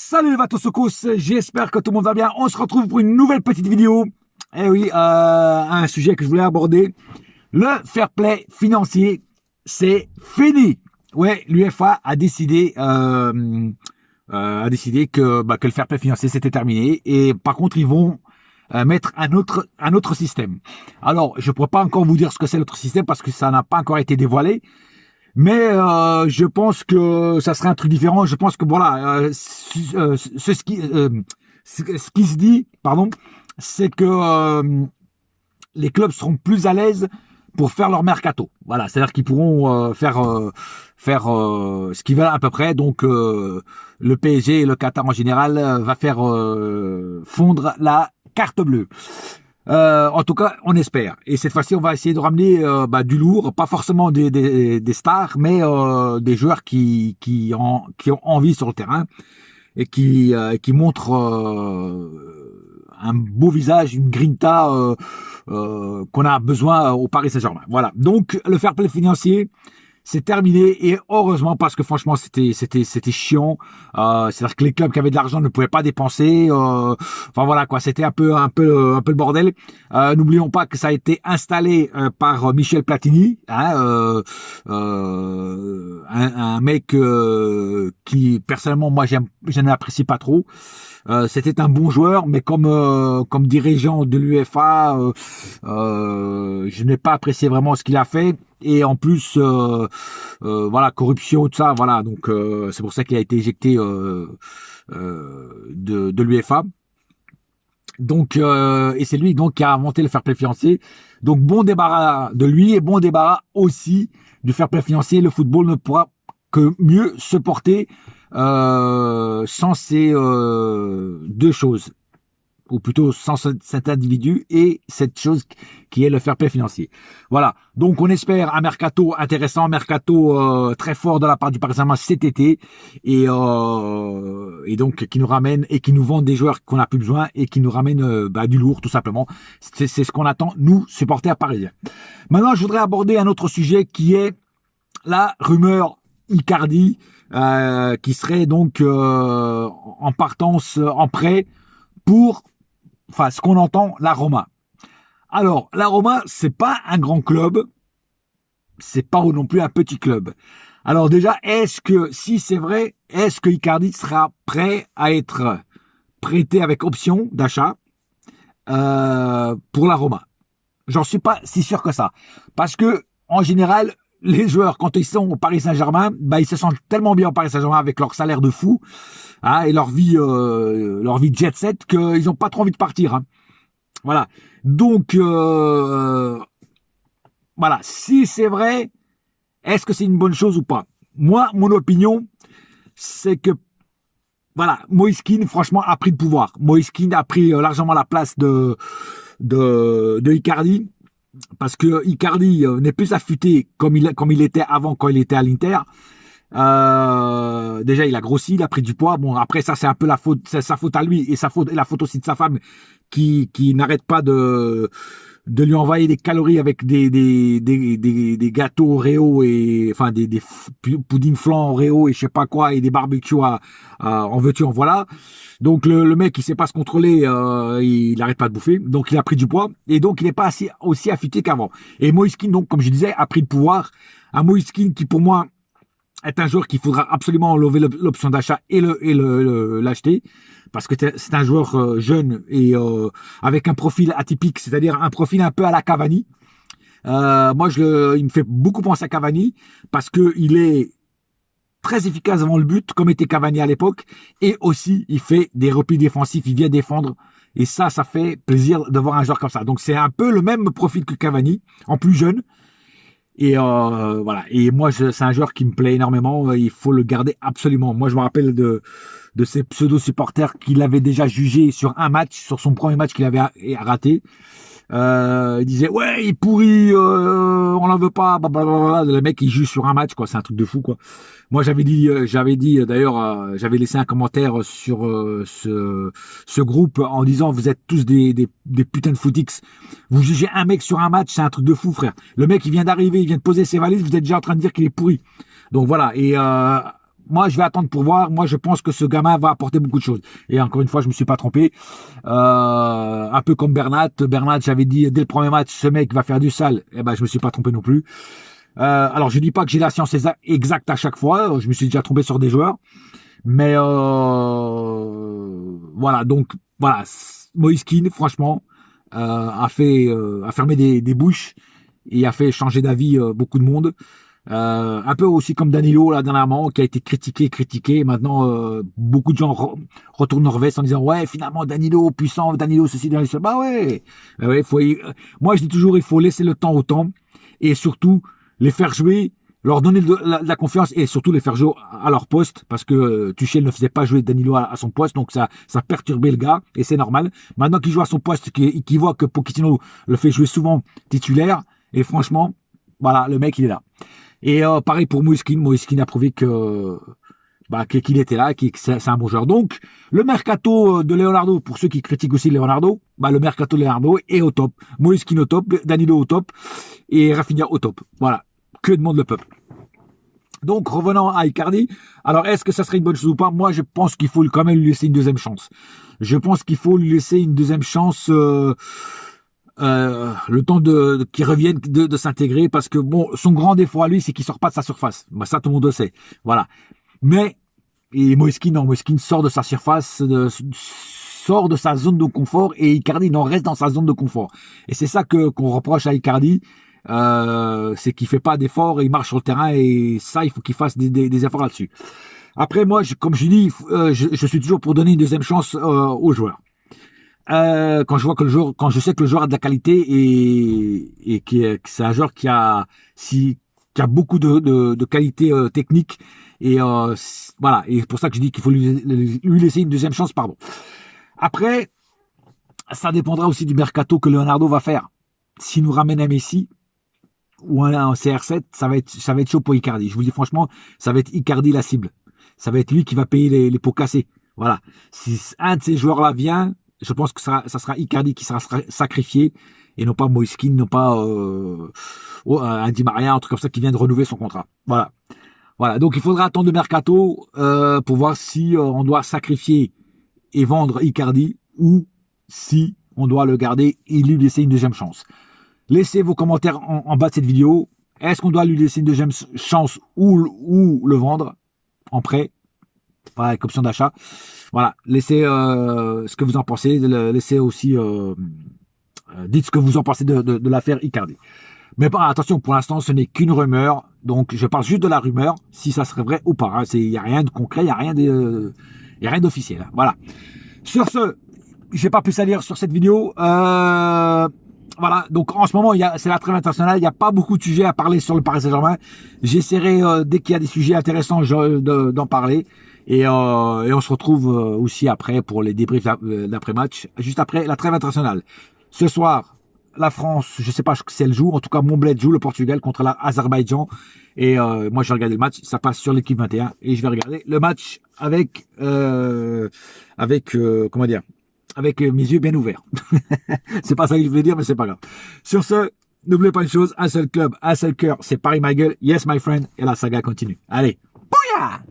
Salut les Vatosokos, j'espère que tout le monde va bien. On se retrouve pour une nouvelle petite vidéo. Eh oui, un sujet que je voulais aborder. Le fair play financier, c'est fini. Ouais, l'UEFA a décidé que le fair play financier c'était terminé. Et par contre, ils vont mettre un autre système. Alors, je ne pourrais pas encore vous dire ce que c'est l'autre système parce que ça n'a pas encore été dévoilé. Mais je pense que ça serait un truc différent. Je pense que voilà, ce qui se dit, pardon, c'est que les clubs seront plus à l'aise pour faire leur mercato. Voilà, c'est-à-dire qu'ils pourront faire ce qu'ils veulent à peu près. Donc le PSG et le Qatar en général va faire fondre la carte bleue. En tout cas, on espère. Et cette fois-ci, on va essayer de ramener du lourd, pas forcément des stars, mais des joueurs qui ont envie sur le terrain et qui montrent un beau visage, une grinta qu'on a besoin au Paris Saint-Germain. Voilà. Donc, le fair play financier, c'est terminé et heureusement parce que franchement c'était chiant. C'est-à-dire que les clubs qui avaient de l'argent ne pouvaient pas dépenser. Enfin voilà quoi, c'était un peu le bordel. N'oublions pas que ça a été installé par Michel Platini, hein, un mec qui personnellement moi je n'apprécie pas trop. C'était un bon joueur, mais comme dirigeant de l'UEFA, je n'ai pas apprécié vraiment ce qu'il a fait. Et en plus, voilà, corruption, tout ça, voilà. Donc c'est pour ça qu'il a été éjecté de l'UEFA. Donc et c'est lui donc qui a inventé le fair play financier. Donc bon débarras de lui et bon débarras aussi du fair play financier. Le football ne pourra que mieux se porter sans ces deux choses, ou plutôt sans cet individu et cette chose qui est le fair play financier. Voilà, donc on espère un mercato intéressant, un mercato très fort de la part du Paris Saint-Germain cet été, et donc qui nous ramène et qui nous vend des joueurs qu'on n'a plus besoin et qui nous ramène du lourd tout simplement. C'est ce qu'on attend, nous, supporters parisiens. Maintenant, je voudrais aborder un autre sujet qui est la rumeur Icardi, qui serait donc en partance, en prêt pour, enfin, ce qu'on entend, la Roma. Alors, la Roma, c'est pas un grand club, c'est pas non plus un petit club. Alors déjà, est-ce que, si c'est vrai, est-ce que Icardi sera prêt à être prêté avec option d'achat pour la Roma? J'en suis pas si sûr que ça, parce que en général, les joueurs, quand ils sont au Paris Saint-Germain, ils se sentent tellement bien au Paris Saint-Germain avec leur salaire de fou, hein, et leur vie jet set, qu'ils n'ont pas trop envie de partir. Hein. Voilà. Donc, voilà. Si c'est vrai, est-ce que c'est une bonne chose ou pas? Moi, mon opinion, c'est que, voilà, Moïse Kean, franchement, a pris le pouvoir. Moïse Kean a pris largement la place de Icardi. Parce que Icardi n'est plus affûté comme il était avant quand il était à l'Inter. Déjà, il a grossi, il a pris du poids. Bon, après ça, c'est un peu c'est sa faute à lui et la faute aussi de sa femme qui n'arrête pas de lui envoyer des calories avec des gâteaux Oreo et enfin des puddings flan Oreo et je sais pas quoi et des barbecues en veux-tu en voilà. Donc le mec il sait pas se contrôler, il n'arrête pas de bouffer, donc il a pris du poids et donc il n'est pas aussi affûté qu'avant. Et Moïse Kean, donc comme je disais, a pris le pouvoir. Un Moïse Kean qui pour moi est un joueur qu'il faudra absolument enlever l'option d'achat et l'acheter, parce que c'est un joueur jeune et avec un profil atypique, c'est-à-dire un profil un peu à la Cavani. Moi, il me fait beaucoup penser à Cavani parce que il est très efficace devant le but, comme était Cavani à l'époque, et aussi il fait des replis défensifs, il vient défendre, et ça fait plaisir de voir un joueur comme ça. Donc c'est un peu le même profil que Cavani, en plus jeune. Et voilà. Et moi, c'est un joueur qui me plaît énormément. Il faut le garder absolument. Moi, je me rappelle de ces pseudo-supporters qu'il avait déjà jugé sur un match, sur son premier match qu'il avait raté. Il disait ouais, il est pourri, on l'en veut pas. Blablabla. Le mec, il juge sur un match, quoi. C'est un truc de fou, quoi. Moi, j'avais dit d'ailleurs, j'avais laissé un commentaire sur ce groupe en disant vous êtes tous des putains de footix. Vous jugez un mec sur un match, c'est un truc de fou, frère. Le mec, il vient d'arriver, il vient de poser ses valises, vous êtes déjà en train de dire qu'il est pourri. Donc voilà. Et moi, je vais attendre pour voir. Moi, je pense que ce gamin va apporter beaucoup de choses. Et encore une fois, je me suis pas trompé. Un peu comme Bernat. Bernat, j'avais dit dès le premier match, ce mec va faire du sale. Eh ben, je me suis pas trompé non plus. Alors, je dis pas que j'ai la science exacte à chaque fois. Je me suis déjà trompé sur des joueurs. Mais voilà. Donc, voilà. Moïse Kean, franchement, a fermé des bouches et a fait changer d'avis beaucoup de monde. Un peu aussi comme Danilo là dernièrement, qui a été critiqué. Et maintenant, beaucoup de gens retournent leur veste en disant ouais, finalement Danilo puissant, Danilo ceci, Danilo cela. Bah ouais, moi je dis toujours il faut laisser le temps au temps et surtout les faire jouer, leur donner de la confiance et surtout les faire jouer à leur poste parce que Tuchel ne faisait pas jouer Danilo à son poste, donc ça perturbait le gars et c'est normal. Maintenant qu'il joue à son poste, qu'il voit que Pochettino le fait jouer souvent titulaire et franchement, voilà, le mec il est là. Et pareil pour Moïse Kean. Moïse Kean a prouvé qu'il était là, que c'est un bon joueur. Donc, le mercato de Leonardo, pour ceux qui critiquent aussi Leonardo, le mercato de Leonardo est au top. Moïse Kean au top, Danilo au top et Rafinha au top. Voilà, que demande le peuple. Donc, revenons à Icardi. Alors, est-ce que ça serait une bonne chose ou pas? Moi, je pense qu'il faut quand même lui laisser une deuxième chance. Je pense qu'il faut lui laisser une deuxième chance... le temps qu'il revienne de s'intégrer parce que bon, son grand défaut à lui, c'est qu'il sort pas de sa surface. Ça, tout le monde le sait. Voilà. Mais, et Moïse Kean sort de sa surface, sort de sa zone de confort et Icardi, non, reste dans sa zone de confort. Et c'est ça qu'on reproche à Icardi, c'est qu'il fait pas d'efforts, il marche sur le terrain et ça, il faut qu'il fasse des efforts là-dessus. Après, moi, comme je dis, je suis toujours pour donner une deuxième chance aux joueurs. Quand je sais que le joueur a de la qualité et que c'est un joueur qui a beaucoup de qualité technique et voilà, et c'est pour ça que je dis qu'il faut lui laisser une deuxième chance, pardon. Après, ça dépendra aussi du mercato que Leonardo va faire. S'il nous ramène un Messi ou un CR7, ça va être chaud pour Icardi. Je vous dis franchement, ça va être Icardi la cible. Ça va être lui qui va payer les pots cassés. Voilà. Si un de ces joueurs-là vient, je pense que ça sera Icardi qui sera sacrifié et non pas Moïse Kean, non pas un Di Maria, un truc comme ça qui vient de renouveler son contrat. Voilà. Donc il faudra attendre le mercato pour voir si on doit sacrifier et vendre Icardi ou si on doit le garder et lui laisser une deuxième chance. Laissez vos commentaires en bas de cette vidéo. Est-ce qu'on doit lui laisser une deuxième chance ou le vendre en prêt? Voilà, avec option d'achat. Voilà, laissez ce que vous en pensez. Laissez aussi, dites ce que vous en pensez de l'affaire Icardi. Mais attention, pour l'instant, ce n'est qu'une rumeur. Donc, je parle juste de la rumeur, si ça serait vrai ou pas. Hein. Il n'y a rien de concret, il n'y a rien d'officiel. Hein. Voilà. Sur ce, j'ai pas plus à dire sur cette vidéo. Voilà, donc en ce moment, c'est la trêve internationale, il n'y a pas beaucoup de sujets à parler sur le Paris Saint-Germain. J'essaierai, dès qu'il y a des sujets intéressants, d'en parler. Et on se retrouve aussi après pour les débriefs d'après-match, juste après la trêve internationale. Ce soir, la France, je sais pas si elle joue, en tout cas Montbled joue le Portugal contre l'Azerbaïdjan. Et moi, je vais regarder le match, ça passe sur l'équipe 21. Et je vais regarder le match avec comment dire, avec mes yeux bien ouverts. C'est pas ça que je voulais dire, mais c'est pas grave. Sur ce, n'oubliez pas une chose, un seul club, un seul cœur, c'est Paris ma gueule. Yes, my friend. Et la saga continue. Allez, bouya!